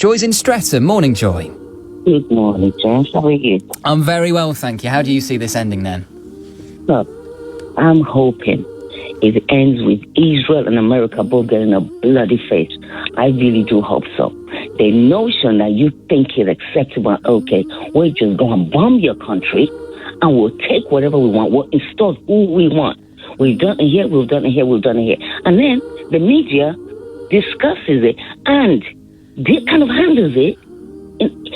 Joy's in Streatham. Morning, Joy. Good morning, James. How are you? I'm very well, thank you. How do you see this ending then? Look, I'm hoping it ends with Israel and America both getting a bloody face. I really do hope so. The notion that you think is acceptable, okay, we're just going to bomb your country and we'll take whatever we want. We'll install who we want. We've done it here, we've done it here, we've done it here. And then the media discusses it and they kind of handles it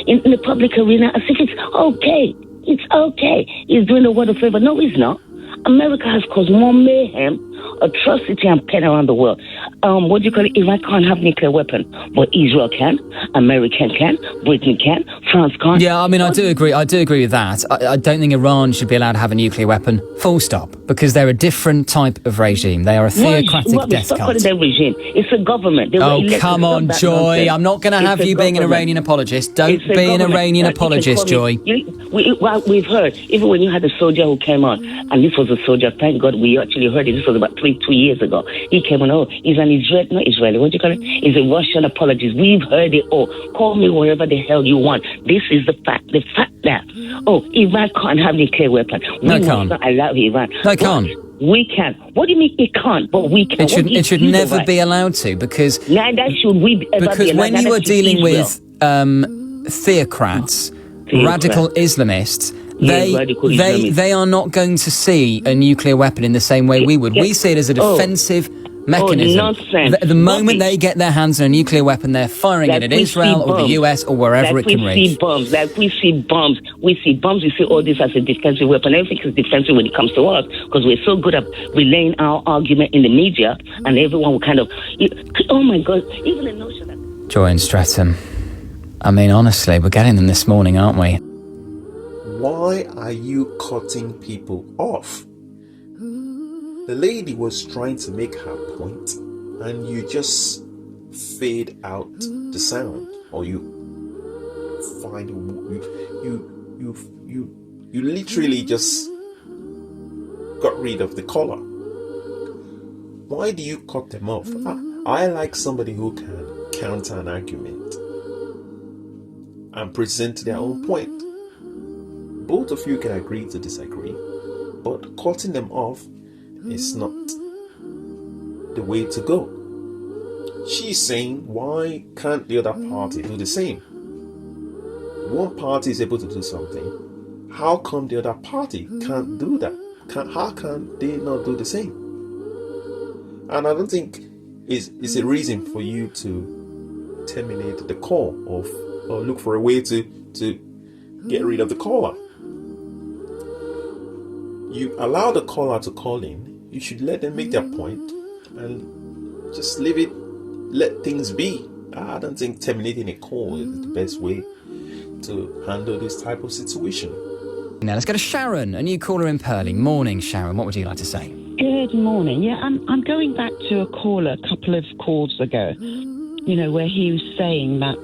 in the public arena as if it's okay. It's okay. He's doing the world a favor. No, he's not. America has caused more mayhem, atrocity, and pain around the world. What do you call it? Iran can't have nuclear weapon, but Israel can, America can, Britain can, France can't. Yeah, I mean, I do agree with that. I don't think Iran should be allowed to have a nuclear weapon, full stop, because they're a different type of regime. They are a theocratic death cult. cult. Their regime. It's a government. Come on, Joy. I'm not going to have you being an Iranian apologist. Don't be an Iranian apologist, Joy. We've heard, even when you had a soldier who came on, and this was a soldier, thank God we actually heard it. This was about 2 years ago. He came on, he's an not Israeli, what do you call it? He's a Russian apologist. We've heard it all. Call me whatever the hell you want. This is the fact. The fact that, Iran can't have nuclear weapon. No, it can't. I love Iran. No, it can't. We can. What do you mean it can't? But we can. It should never be allowed to, because neither should we ever because be allowed. when you are dealing with theocrats, radical Islamists, they are not going to see a nuclear weapon in the same way we would. We see it as a defensive mechanism. Nonsense. The moment they get their hands on a nuclear weapon, they're firing it at Israel or the US or wherever it can reach. We see bombs. We see all this as a defensive weapon. Everything is defensive when it comes to us, because we're so good at relaying our argument in the media, and everyone will kind of, oh my God, even the notion that... Joy in Streatham. I mean, honestly, we're getting them this morning, aren't we? Why are you cutting people off? The lady was trying to make her point, and you just fade out the sound, or you find you literally just got rid of the caller. Why do you cut them off? I like somebody who can counter an argument and present their own point. Both of you can agree to disagree, but cutting them off is not the way to go. She's saying, why can't the other party do the same? One party is able to do something. How come the other party can't do that? How can they not do the same? And I don't think it's a reason for you to terminate the call or look for a way to get rid of the caller. You allow the caller to call in. You should let them make their point and just leave it, let things be. I don't think terminating a call is the best way to handle this type of situation. Now let's go to Sharon, a new caller in Purley. Morning, Sharon. What would you like to say? Good morning. Yeah, I'm going back to a caller a couple of calls ago, where he was saying that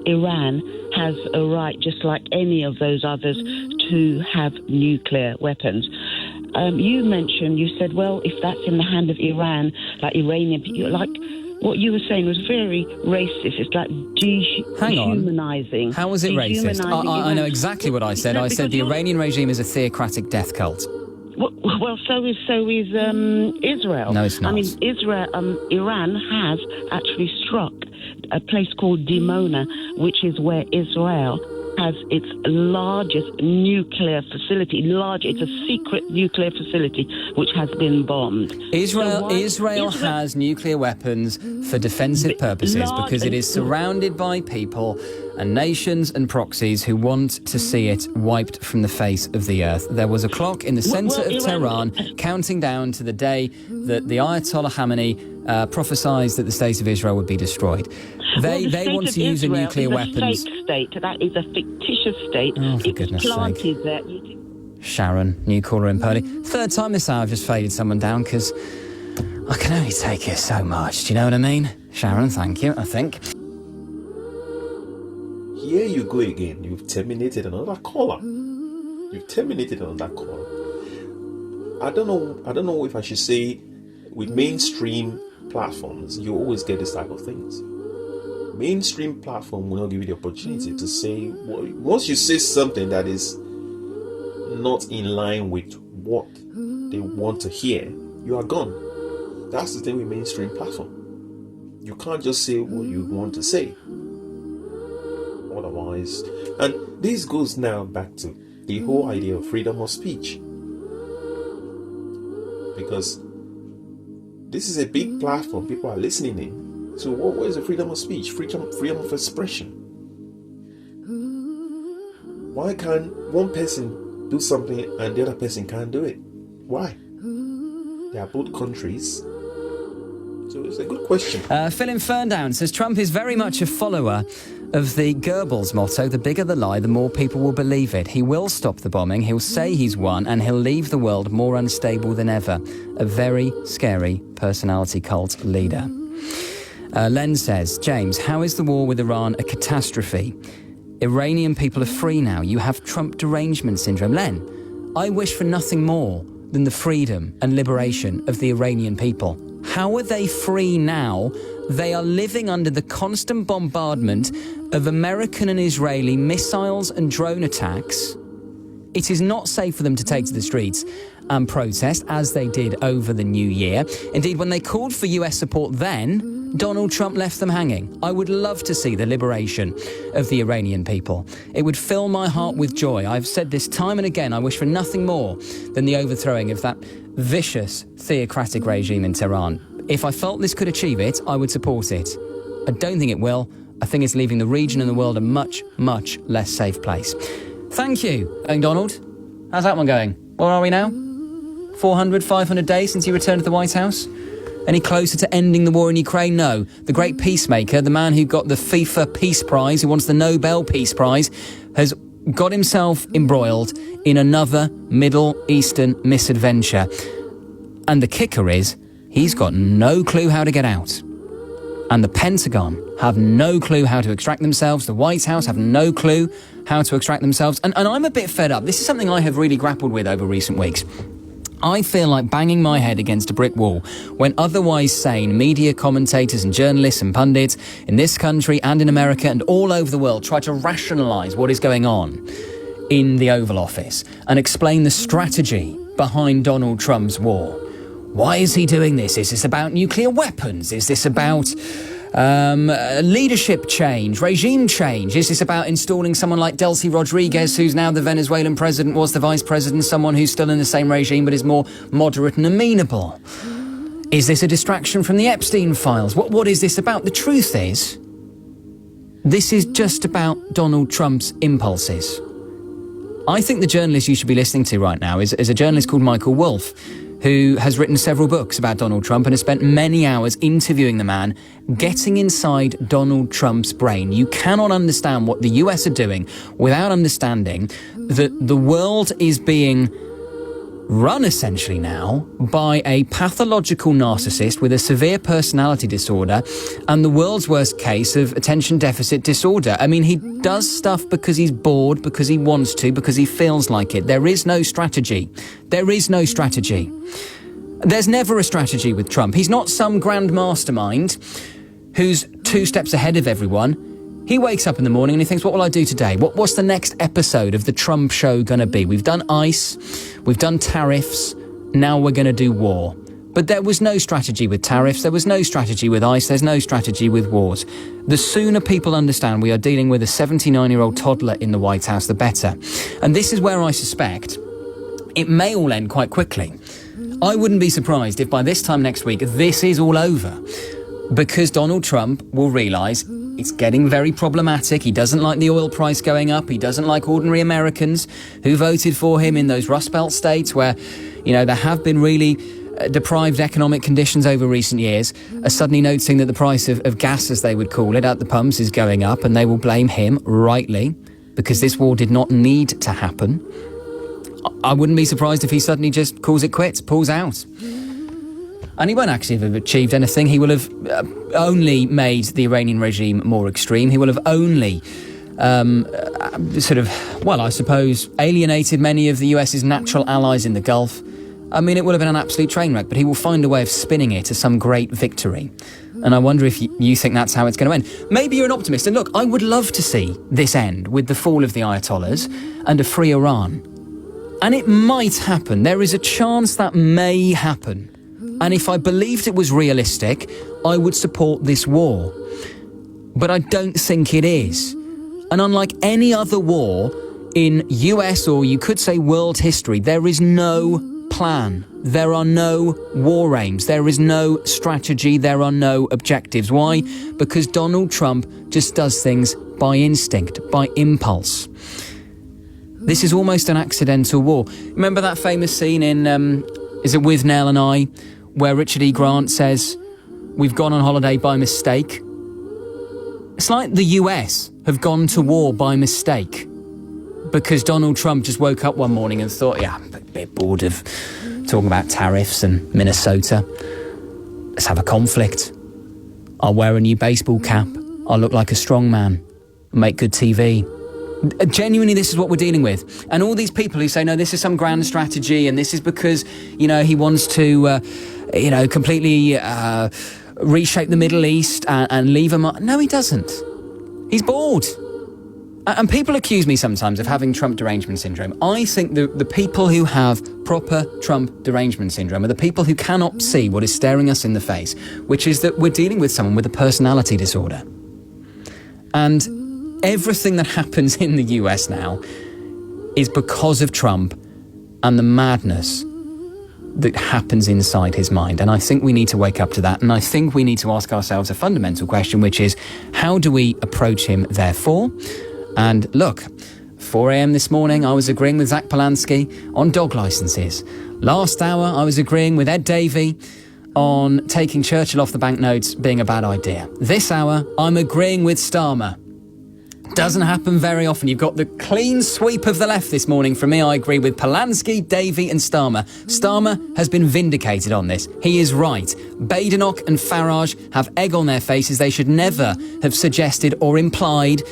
Iran has a right, just like any of those others, to have nuclear weapons. You said, well, if that's in the hand of Iran, like Iranian people, like what you were saying was very racist. It's like dehumanizing. How was it racist? I know exactly what I said. I said the Iranian regime is a theocratic death cult. Well, so is Israel. No, it's not. I mean, Iran has actually struck a place called Dimona, which is where Israel has its largest nuclear facility. It's a secret nuclear facility which has been bombed. Israel has nuclear weapons for defensive purposes because it is surrounded by people and nations and proxies who want to see it wiped from the face of the earth. There was a clock in the centre of Tehran counting down to the day that the Ayatollah Khamenei prophesied that the state of Israel would be destroyed. They want to use a nuclear weapons. Fake state. That is a fictitious state. Oh, for goodness sake. Sharon, new caller in Purley. Third time this hour I've just faded someone down because I can only take it so much. Do you know what I mean? Sharon, thank you, I think. Here you go again. You've terminated another caller. I don't know if I should say with mainstream platforms, you always get this type of things. Mainstream platform will not give you the opportunity to say, once you say something that is not in line with what they want to hear, you are gone. That's the thing with mainstream platform. You can't just say what you want to say. Otherwise, and this goes now back to the whole idea of freedom of speech. Because this is a big platform, people are listening in. So what is the freedom of speech? Freedom of expression. Why can't one person do something and the other person can't do it? Why? They are both countries. So it's a good question. Phil in Ferndown says Trump is very much a follower of the Goebbels motto, the bigger the lie, the more people will believe it. He will stop the bombing, he'll say he's won, and he'll leave the world more unstable than ever. A very scary personality cult leader. Len says, James, how is the war with Iran a catastrophe? Iranian people are free now. You have Trump derangement syndrome. Len, I wish for nothing more than the freedom and liberation of the Iranian people. How are they free now? They are living under the constant bombardment of American and Israeli missiles and drone attacks. It is not safe for them to take to the streets and protest, as they did over the New Year. Indeed, when they called for US support then, Donald Trump left them hanging. I would love to see the liberation of the Iranian people. It would fill my heart with joy. I've said this time and again. I wish for nothing more than the overthrowing of that vicious theocratic regime in Tehran. If I felt this could achieve it, I would support it. I don't think it will. I think it's leaving the region and the world a much, much less safe place. Thank you, Donald. How's that one going? Where are we now? 400, 500 days since he returned to the White House? Any closer to ending the war in Ukraine? No. The great peacemaker, the man who got the FIFA Peace Prize, who wants the Nobel Peace Prize, has got himself embroiled in another Middle Eastern misadventure. And the kicker is, he's got no clue how to get out. And the Pentagon have no clue how to extract themselves. The White House have no clue how to extract themselves. And I'm a bit fed up. This is something I have really grappled with over recent weeks. I feel like banging my head against a brick wall when otherwise sane media commentators and journalists and pundits in this country and in America and all over the world try to rationalise what is going on in the Oval Office and explain the strategy behind Donald Trump's war. Why is he doing this? Is this about nuclear weapons? Is this about leadership change, regime change? Is this about installing someone like Delcy Rodriguez, who's now the Venezuelan president, was the vice president, someone who's still in the same regime but is more moderate and amenable? Is this a distraction from the Epstein files? What is this about? The truth is, this is just about Donald Trump's impulses. I think the journalist you should be listening to right now is a journalist called Michael Wolff, who has written several books about Donald Trump and has spent many hours interviewing the man, getting inside Donald Trump's brain. You cannot understand what the US are doing without understanding that the world is being run essentially now by a pathological narcissist with a severe personality disorder and the world's worst case of attention deficit disorder. I mean, he does stuff because he's bored, because he wants to, because he feels like it. There is no strategy. There is no strategy. There's never a strategy with Trump. He's not some grand mastermind who's 2 steps ahead of everyone. He wakes up in the morning and he thinks, what will I do today? What's the next episode of The Trump Show going to be? We've done ICE, we've done tariffs, now we're going to do war. But there was no strategy with tariffs, there was no strategy with ICE, there's no strategy with wars. The sooner people understand we are dealing with a 79-year-old toddler in the White House, the better. And this is where I suspect it may all end quite quickly. I wouldn't be surprised if by this time next week this is all over, because Donald Trump will realise it's getting very problematic. He doesn't like the oil price going up. He doesn't like ordinary Americans who voted for him in those Rust Belt states where, you know, there have been really deprived economic conditions over recent years, are suddenly noticing that the price of gas, as they would call it, at the pumps is going up, and they will blame him, rightly, because this war did not need to happen. I wouldn't be surprised if he suddenly just calls it quits, pulls out. And he won't actually have achieved anything. He will have only made the Iranian regime more extreme. He will have only alienated many of the US's natural allies in the Gulf. I mean, it will have been an absolute train wreck, but he will find a way of spinning it as some great victory. And I wonder if you think that's how it's going to end. Maybe you're an optimist. And look, I would love to see this end with the fall of the Ayatollahs and a free Iran. And it might happen. There is a chance that may happen. And if I believed it was realistic, I would support this war. But I don't think it is. And unlike any other war in US or you could say world history, there is no plan. There are no war aims. There is no strategy. There are no objectives. Why? Because Donald Trump just does things by instinct, by impulse. This is almost an accidental war. Remember that famous scene in, is it With Nell and I, where Richard E. Grant says, "We've gone on holiday by mistake." It's like the US have gone to war by mistake because Donald Trump just woke up one morning and thought, yeah, I'm a bit bored of talking about tariffs and Minnesota. Let's have a conflict. I'll wear a new baseball cap. I'll look like a strong man. Make good TV. Genuinely, this is what we're dealing with. And all these people who say, no, this is some grand strategy and this is because, he wants to, completely reshape the Middle East and leave them... No, he doesn't. He's bored. And people accuse me sometimes of having Trump derangement syndrome. I think the people who have proper Trump derangement syndrome are the people who cannot see what is staring us in the face, which is that we're dealing with someone with a personality disorder. And everything that happens in the US now is because of Trump and the madness that happens inside his mind. And I think we need to wake up to that. And I think we need to ask ourselves a fundamental question, which is, how do we approach him, therefore? And look, 4 a.m. this morning, I was agreeing with Zach Polanski on dog licences. Last hour, I was agreeing with Ed Davey on taking Churchill off the banknotes being a bad idea. This hour, I'm agreeing with Starmer. Doesn't happen very often. You've got the clean sweep of the left this morning. From me, I agree with Polanski, Davey and Starmer. Starmer has been vindicated on this. He is right. Badenoch and Farage have egg on their faces. They should never have suggested or implied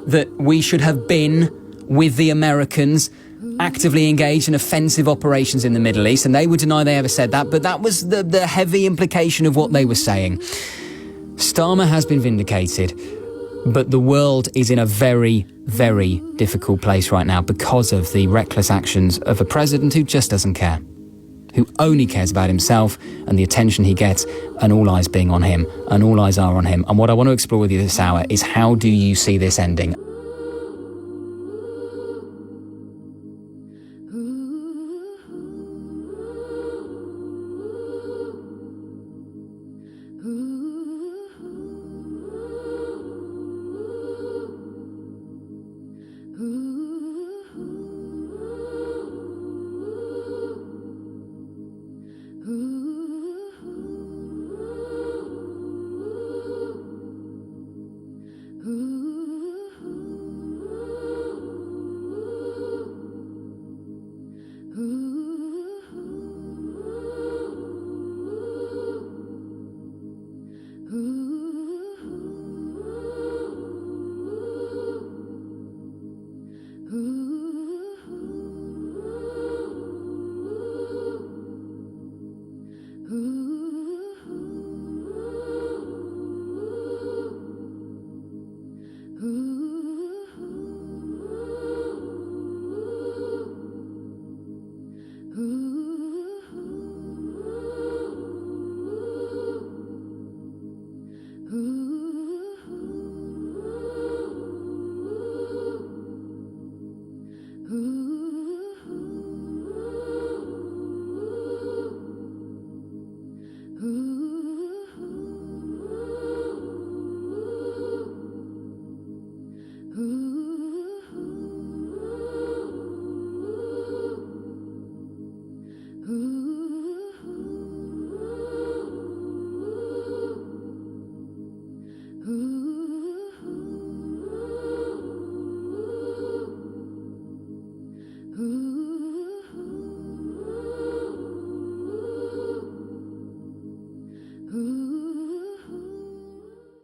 that we should have been with the Americans actively engaged in offensive operations in the Middle East, and they would deny they ever said that, but that was the heavy implication of what they were saying. Starmer has been vindicated, but the world is in a very, very difficult place right now because of the reckless actions of a president who just doesn't care, who only cares about himself and the attention he gets, and all eyes being on him, and all eyes are on him. And what I want to explore with you this hour is, how do you see this ending?